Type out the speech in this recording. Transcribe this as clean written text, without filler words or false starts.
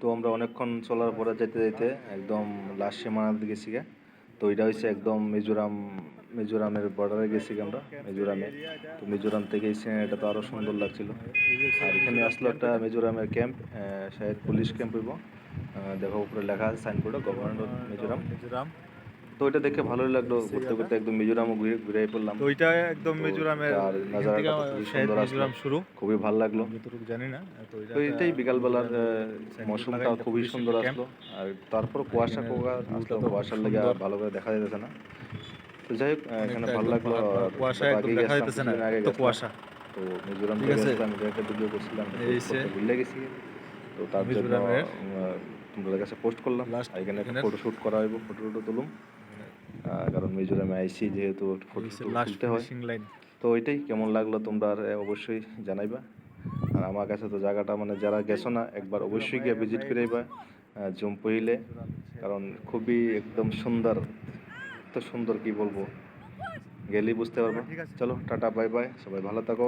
তো আমরা অনেকক্ষণ চলার পরে যেতে যেতে একদম লাস্ট সীমানার দিকে গেছি গে। তো এটা হচ্ছে একদম মিজোরামের বর্ডারে গেছি গে আমরা মিজোরামে। তো মিজোরাম থেকে এই সিনারিটা তো আরও সুন্দর লাগছিল। আর এখানে আসলো একটা মিজোরামের ক্যাম্প, শায়দ পুলিশ ক্যাম্প হইব। দেখো উপরে লেখা আছে সাইনবোর্ডে গভর্নমেন্ট অফ মিজোরাম। মিজোরাম। তো এটা দেখে ভালোই লাগলো, ঘুরতে ঘুরতে একদম মিজোরামও ঘুরে পড়লাম। তো ওইটা একদম তো মিজোরামের, এটার এখান থেকে নাজারাটা তো খুবই শায়দ সুন্দর আসলো, মিজোরাম শুরু, খুবই ভালো লাগলো। যতটুকু জানি না। তো তো এটাই বিকালবেলার মৌসুমটা খুবই পুলিশ সুন্দর একটা ক্যাম্প। আসলো। আর তারপর আর কুয়াশা এখানের কোয়া ভিউটা আসলো, তো খুব কুয়াশার লেগে সুন্দর, ভালো করে দেখা যেতেছে না। তো যাই হোক, এখানে অনেকটা ভালো একদম লাগলো। পাহাড় পাহাড়, আর কুয়াশা যত একদম আগে দেখা গেছিলাম, যাইতেছে না, কিছুদিন আগে এত গেছিলাম। কুয়াশা। তো মিজোরাম ঠিক থেকে আছে, গেছিলাম, এটা একটা ভিডিও করছিলাম, এই পোস্ট সে করতে ভুলে গেছি। তো তার জন্য মিজোরামের তোমাদের কাছে পোস্ট করলাম। লাস্ট আর এখানে একটা এখানের, ফটোশ্যুট করা হইব, ফটো টটো তুলুম। কারণ মিজোরামে আইসি যেহেতু এই ফটো সে টটো লাস্ট তুলতে হয়। Finishing line. তো ওইটাই কেমন লাগলো তোমরা আর অবশ্যই জানাইবা। আর আমার কাছে তো জায়গাটা মানে যারা গেছো না একবার অবশ্যই গিয়ে ভিজিট করে আইবা জম্পইলে। কারণ খুবই একদম সুন্দর, এত সুন্দর কি বলবো, গেলেই বুঝতে পারবা। চলো টাটা বাই বাই, সবাই ভালো থাকো।